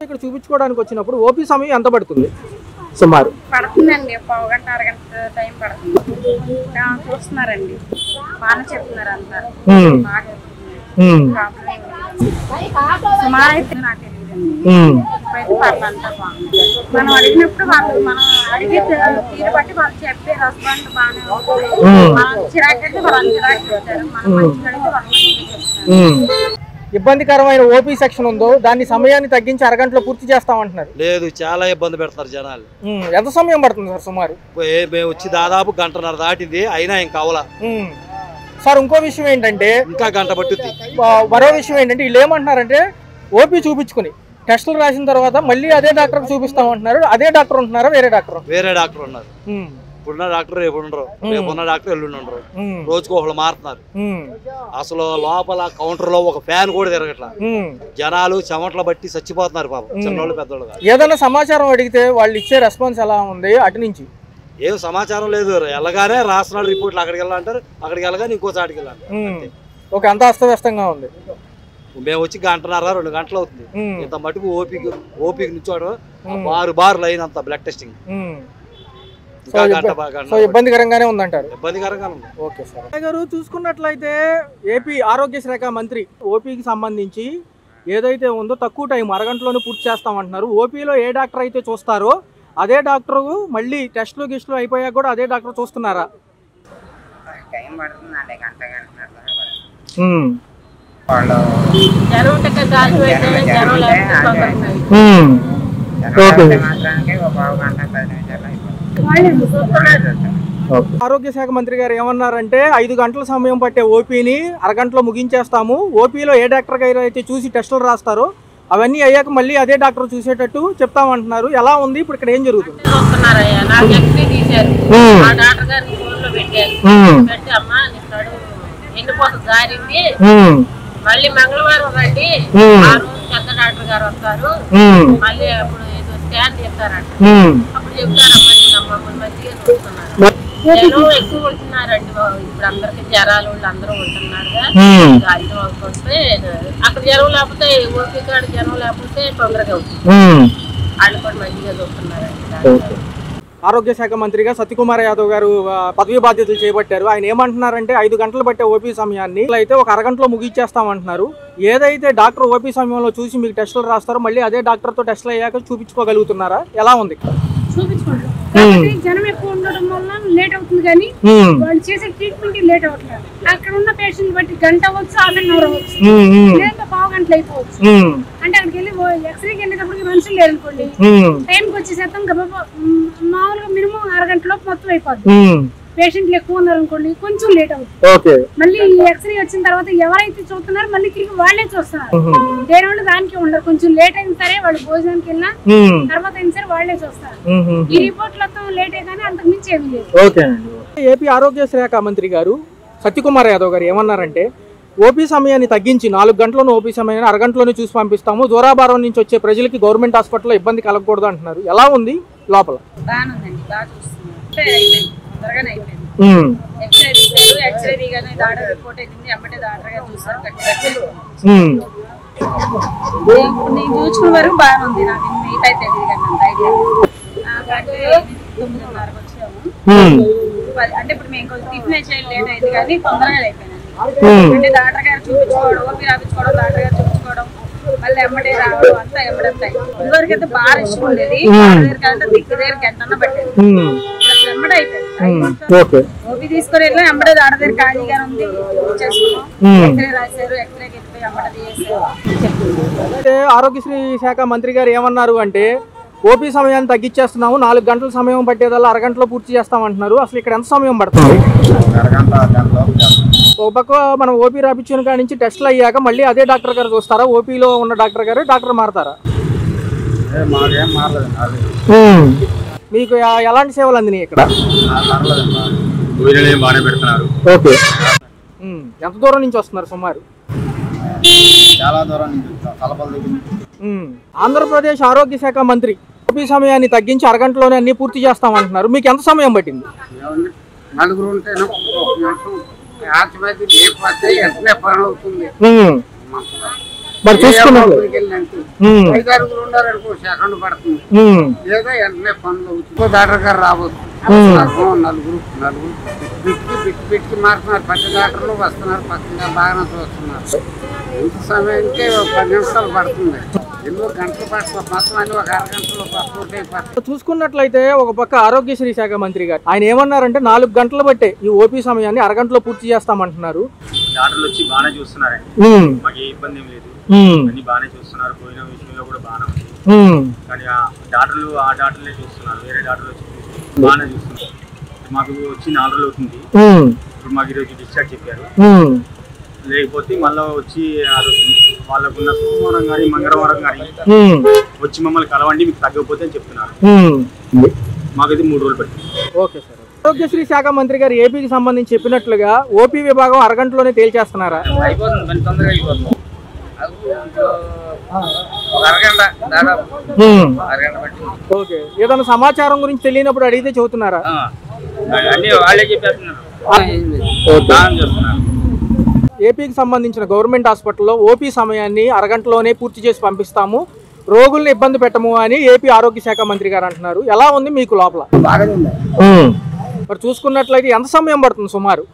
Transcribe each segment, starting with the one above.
ఇక్కడ చూపించుకోవడానికి వచ్చినప్పుడు ఓపీ సమయం ఎంత పడుతుంది? సుమారు పడుతుందండి, పావు గంట అరగంట టైం పడుతుంది. చూస్తున్నారండి, బాగా చెప్తున్నారు అంతా. సుమారు అయితే నాకు తెలియదండి. ఇప్పుడైతే పర్లంతా బాగుంది. మనం అడిగినప్పుడు వాళ్ళు మనం అడిగే తీరు బట్టి వాళ్ళు చెప్పే రెస్పాండ్ బాగానే ఉంటుంది. మనం చిరాకంటే వాళ్ళు చిరాకు చెప్తారు, మనం మంచిగా అడిగితే వాళ్ళు మంచిగా చెప్తారు. ఇబ్బందికరమైన ఓపీ సెక్షన్ ఉందో దాన్ని సమయాన్ని తగ్గించి అరగంటలో పూర్తి చేస్తామంటున్నారు. లేదు, చాలా ఇబ్బంది పెడతారు జనాలు. ఎంత సమయం పడుతుంది సార్? సుమారు మేము వచ్చి దాదాపు గంటన్నర దాటింది, అయినా ఇంకా అవలా. సార్ ఇంకో విషయం ఏంటంటే, ఇంకా గంట పట్టుద్ది. మరో విషయం ఏంటంటే వీళ్ళు ఏమంటున్నారంటే ఓపీ చూపించుకుని టెస్టులు రాసిన తర్వాత మళ్ళీ అదే డాక్టర్ చూపిస్తామంటున్నారు. అదే డాక్టర్ ఉంటున్నారా? వేరే డాక్టర్? వేరే డాక్టర్ ఉన్నారు. ఇప్పుడున్న డాక్టర్ రేపు ఉండరు, రేపు ఉన్న డాక్టర్ ఎల్లుండి ఉండరు. రోజుకు ఒకళ్ళు మారుతున్నారు. అసలు లోపల కౌంటర్ లో ఒక ఫ్యాన్ కూడా తిరగట్లా. జనాలు చెమటలు బట్టి చచ్చిపోతున్నారు పాపం, చిన్నోళ్ళు పెద్దోళ్ళు. ఏదైనా సమాచారం అడిగితే వాళ్ళు ఇచ్చే రెస్పాన్స్ ఎలా ఉంది అటు నుంచి? ఏం సమాచారం లేదు, వెళ్ళగానే రాస్తున్నాడు రిపోర్ట్లు. అక్కడికి వెళ్ళాలంటారు, అక్కడికి వెళ్ళగానే ఇంకో చాటికి వెళ్ళాలి. ఓకే, అంత అస్తవ్యస్తంగా ఉంది. మేము వచ్చి గంటన్నర 2 గంటలు అవుతుంది. ఇంత మటుకు ఓపీకి నుంచోడు బారు లైన్ అంత బ్లడ్ టెస్టింగ్. ఇబ్బందికరంగానే ఉందంటారు? ఇబ్బందికరంగా ఉంది. ఓకే సార్ గారు, చూసుకున్నట్లయితే ఏపీ ఆరోగ్య శాఖ మంత్రి ఓపీకి సంబంధించి ఏదైతే ఉందో తక్కువ టైం అరగంటలోనే పూర్తి చేస్తామంటున్నారు. ఓపీలో ఏ డాక్టర్ అయితే చూస్తారో అదే డాక్టర్ మళ్ళీ టెస్టులు గిస్టులు అయిపోయాక కూడా అదే డాక్టర్ చూస్తున్నారా? ఆరోగ్య శాఖ మంత్రి గారు ఏమన్నారంటే 5 గంటల సమయం పట్టే ఓపీని అరగంటలో ముగించేస్తాము. ఓపీలో ఏ డాక్టర్ గారు అయితే చూసి టెస్టులు రాస్తారో అవన్నీ అయ్యాక మళ్ళీ అదే డాక్టర్ చూసేటట్టు చెప్తామంటున్నారు. ఎలా ఉంది ఇప్పుడు ఇక్కడ ఏం జరుగుతుంది? మళ్ళీ మంగళవారం రండి, పెద్ద డాక్టర్ గారు వస్తారు, మళ్ళీ అప్పుడు స్కాన్ చేస్తారంట. అప్పుడు చెప్తారమ్మా మమ్మల్ని మంచిగా చూస్తున్నారు. జనం ఎక్కువ ఉంటున్నారండి ఇప్పుడు, అందరికి జ్వరాలు అందరూ ఉంటున్నారుగా. వస్తే అక్కడ జ్వరం లేకపోతే ఓపీ కాడ జ్వరం లేకపోతే తొందరగా అవుతుంది. వాళ్ళు కూడా మంచిగా చూస్తున్నారండి. ఆరోగ్య శాఖ మంత్రిగా సత్యకుమార్ యాదవ్ గారు పదవి బాధ్యతలు చేపట్టారు. ఆయన ఏమంటున్నారంటే 5 గంటలు పట్టే ఓపీ సమయాన్ని అయితే ఒక అరగంటలో ముగించేస్తామంటున్నారు. ఏదైతే డాక్టర్ ఓపీ సమయంలో చూసి మీకు టెస్టులు రాస్తారో మళ్ళీ అదే డాక్టర్తో టెస్టులు అయ్యాక చూపించుకోగలుగుతున్నారా? ఎలా ఉంది? చూపించుకుంటారు. జనం ఎక్కువ ఉండడం వల్ల లేట్ అవుతుంది, కానీ వాళ్ళు చేసే ట్రీట్మెంట్ లేట్ అవ్వట్లేదు. అక్కడ ఉన్న పేషెంట్ బట్టి గంట అవ్వచ్చు, హాఫ్ అన్ అవర్ అవ్వచ్చు, లేదా పావు గంటలు అయిపోవచ్చు. అంటే అక్కడికి వెళ్ళి ఎక్స్రేకి వెళ్ళేటప్పటికి మనుషులు లేదనుకోండి, టైంకి వచ్చేసేస్తాం. మామూలుగా మినిమం అరగంటలో మొత్తం అయిపోద్ది. పేషెంట్లు ఎక్కువ ఉన్నారు అనుకోండి, కొంచెం లేట్ అవుతుంది. మళ్ళీ ఎక్స్రే వచ్చిన తర్వాత ఎవరైతే చూస్తున్నారో మళ్ళీ తిరిగి వాళ్ళే చూస్తున్నారు. వేరే వాళ్ళు దానికి ఉండరు. కొంచెం లేట్ అయిన సరే వాళ్ళు భోజనానికి వెళ్ళినా తర్వాత అయిన సరే వాళ్ళే చూస్తారు. ఈ రిపోర్ట్లతో లేట్ కానీ అంతకు మించి ఏమీ లేదు. ఏపీ ఆరోగ్య శాఖ మంత్రి గారు సత్యకుమార్ యాదవ్ గారు ఏమన్నారంటే ఓపీ సమయాన్ని తగ్గించి 4 గంటలను ఓపీ సమయాన్ని అరగంటలోనే చూసి పంపిస్తాము. దూరాభారం నుంచి వచ్చే ప్రజలకి గవర్నమెంట్ హాస్పిటల్లో ఇబ్బంది కలగకూడదు అంటున్నారు. ఎలా ఉంది లోపల? నేను చూసుకున్న వరకు బాగానే ఉంది. నాకు మిగతా తెలియదు కానీ అంత ఐడియా. 9:30కి వచ్చాము. అంటే ఇప్పుడు మేము కొంచెం టిఫిన్ చేయడం లేట్ అయింది, కానీ తొందరగా అయిపోయినాయి. అంటే డాక్టర్ గారు చూపించుకోవడం, ఓపీ రాపించుకోవడం, డాక్టర్ గారు చూపించుకోవడం, మళ్ళీ ఎమ్మడే రావడం అంతా ఎమ్మడంతా. ఇదివరకు అయితే బాగా ఇష్టం ఉండేది. దిక్కు దగ్గర గంటన్నా పట్టేది. ఎమ్మడే అయిపోయింది. ఓపీ తీసుకొని వెళ్ళి ఎమ్మడే డాక్టర్ దగ్గర ఖాళీగా ఉంది, చేసుకున్నాం. ఎక్స్రే రాశారు, ఎక్స్రేకి వెళ్ళిపోయి ఎమ్మడే చేశారు. ఆరోగ్యశ్రీ శాఖ మంత్రి గారు ఏమన్నారు అంటే ఓపీ సమయాన్ని తగ్గించేస్తున్నాము, 4 గంటల సమయం పట్టేదల్లా అరగంటలో పూర్తి చేస్తామంటున్నారు. అసలు ఇక్కడ ఎంత సమయం పడుతుంది? ఒక పక్క మనం ఓపీ రాపించిన కాడి నుంచి టెస్టులు అయ్యాక మళ్ళీ అదే డాక్టర్ గారు చూస్తారా? ఓపీలో ఉన్న డాక్టర్ గారు డాక్టర్ మారతారా? మీకు ఎలాంటి సేవలు అందినాయి ఇక్కడ? ఓకే, ఎంత దూరం నుంచి వస్తున్నారు సుమారు? ఆంధ్రప్రదేశ్ ఆరోగ్య శాఖ మంత్రి ఓపీ సమయాన్ని తగ్గించి అరగంటలోనే అన్ని పూర్తి చేస్తామంటున్నారు. మీకు ఎంత సమయం పట్టింది? మరి చూసుకున్నట్లు ఐదారుగురు ఉన్నారనుకో సెకండ్ పడుతుంది లేదా వెంటనే పనులు ఇంకో డాక్టర్ గారు రాబోతుంది నలుగురు పెట్టి మారుతున్నారు ప్రతి డాక్టర్లు వస్తున్నారు పక్కన బాగానే చూస్తున్నారు ఇంత సమయానికి 10 నిమిషాలు పడుతుంది ఎన్నో గంటలు పడుతుంది మొత్తం అన్ని ఒక అరగంటలో చూసుకున్నట్లయితే ఒక పక్క ఆరోగ్యశ్రీ శాఖ మంత్రి గారు ఆయన ఏమన్నారంటే 4 గంటలు బట్టే ఈ ఓపీ సమయాన్ని అరగంటలో పూర్తి చేస్తామంటున్నారు. డాక్టర్లు వచ్చి బాగానే చూస్తున్నారండి, మాకు ఏ ఇబ్బంది ఏం లేదు, అన్ని బాగానే చూస్తున్నారు. పోయిన విషయంలో కూడా బాగానే ఉంది, కానీ ఆ డాక్టర్లే చూస్తున్నారు, వేరే డాక్టర్లు వచ్చి బాగానే చూస్తున్నారు. మాకు వచ్చి 4 రోజులు అవుతుంది, ఇప్పుడు మాకు ఈరోజు డిశ్చార్జ్ చెప్పారు. లేకపోతే మళ్ళీ వచ్చి వాళ్ళకున్న సోమవారం కానీ మంగళవారం కానీ వచ్చి మమ్మల్ని కలవండి మీకు తగ్గకపోతే అని చెప్తున్నారు. మాకైతే 3 రోజులు పట్టింది. Okay sir. ఆరోగ్యశ్రీ శాఖ మంత్రి గారు ఏపీకి సంబంధించి చెప్పినట్లుగా ఓపీ విభాగం అరగంటలోనే తేల్చేస్తున్నారా? అయిపోతుంది, తొందరగా అయిపోతుంది. ఓకే. ఏదైనా సమాచారం గురించి తెలియనప్పుడు అడిగితే చెబుతున్నారా? వాళ్ళే చెప్పేస్తున్నారు. ఏపీకి సంబంధించిన గవర్నమెంట్ హాస్పిటల్లో ఓపీ సమయాన్ని అరగంటలోనే పూర్తి చేసి పంపిస్తాము, రోగుల్ని ఇబ్బంది పెట్టము అని ఏపీ ఆరోగ్య శాఖ మంత్రి గారు అంటున్నారు. ఎలా ఉంది మీకు లోపల? మరి చూసుకున్నట్లయితే ఎంత సమయం పడుతుంది సుమారు?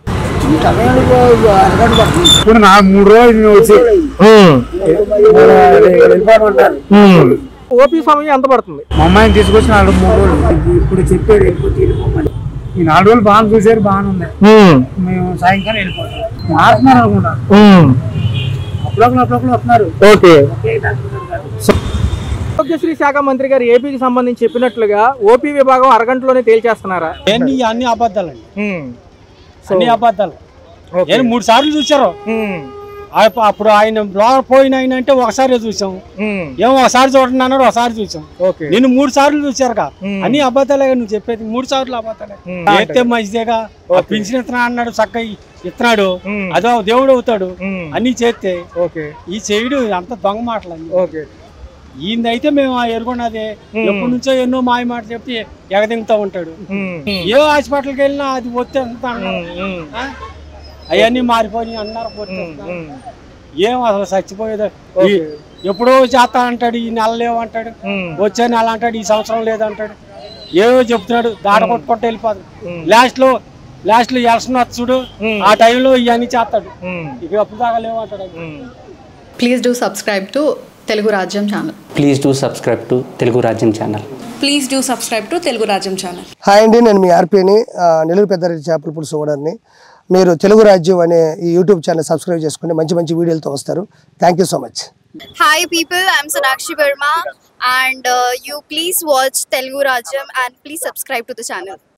ఇప్పుడు నాకు 3 రోజులు వచ్చి ఓపీ సమయం ఎంత పడుతుంది? మా అమ్మాయిని తీసుకొచ్చి 3 రోజులు ఇప్పుడు చెప్పారు ఈ 4 రోజులు బాగా చూసారు, బాగానే ఉంది. మేము సాయంకాలం వెళ్ళిపోతాం. మారుతున్నారు అనుకుంటా, అప్పుడప్పుడు వస్తున్నారు. ఓకే. ఆరోగ్యశ్రీ శాఖ మంత్రి గారు ఏపీకి సంబంధించి చెప్పినట్లుగా ఓపీ విభాగం అరగంటలోనే తేల్చేస్తున్నారా? అన్ని అబద్ధాలండి, అన్ని అబద్ధాలు. 3 సార్లు చూసారు. అప్పుడు ఆయన లోపల పోయిన ఆయన అంటే ఒకసారి చూసాం, ఏమో ఒకసారి చూడండి అన్నాడు, ఒకసారి చూసాం. నేను 3 సార్లు చూసారుగా, అన్ని అబద్ధాలే నువ్వు చెప్పేది. 3 సార్లు అబద్ధాలే. అయితే మంచిదేగా, పింఛన్ ఇస్తున్నా అన్నాడు, చక్కగా ఇస్తున్నాడు, అదో దేవుడు అవుతాడు. అన్ని చేస్తే ఈ చేయడు అంత దొంగ మాటలు. ఈయనైతే మేము ఎరుగున్నదే ఎప్పటి నుంచో ఎన్నో మాయ మాట చెప్తే ఎగదింగుతా ఉంటాడు. ఏ హాస్పిటల్కి వెళ్ళినా అది వస్తే అంత అవన్నీ మారిపోయి అన్నారు. ఏం అసలు చచ్చిపోయేది. ఎప్పుడో చేస్తా అంటాడు, ఈ నెల లేవంటాడు, వచ్చే నెల అంటాడు, ఈ సంవత్సరం లేదంటాడు, ఏవో చెప్తున్నాడు. దాట కొట్టుకుంటూ వెళ్ళిపోదు. లాస్ట్ లో ఎలక్షన్ వచ్చుడు, ఆ టైంలో ఇవన్నీ చేస్తాడు. ఇక ఎప్పుడు దాకా లేవంటాడు. Please do subscribe to Telugu Rajyam channel. Please do subscribe to Telugu Rajyam channel. Please do subscribe to Telugu Rajyam channel. Hi అండి, నేను మీ ఆర్పీని, నెల్లూరు పెద్దారెడ్డి చేపల పులుసు ఓనర్ని. మీరు తెలుగు రాజ్యం అనే ఈ యూట్యూబ్ ఛానల్ సబ్స్క్రైబ్ చేసుకుని మంచి మంచి వీడియోలతో వస్తారు. Thank you so much. Hi people, I'm Sonakshi Verma and you please watch Telugu Rajyam and please subscribe to the channel.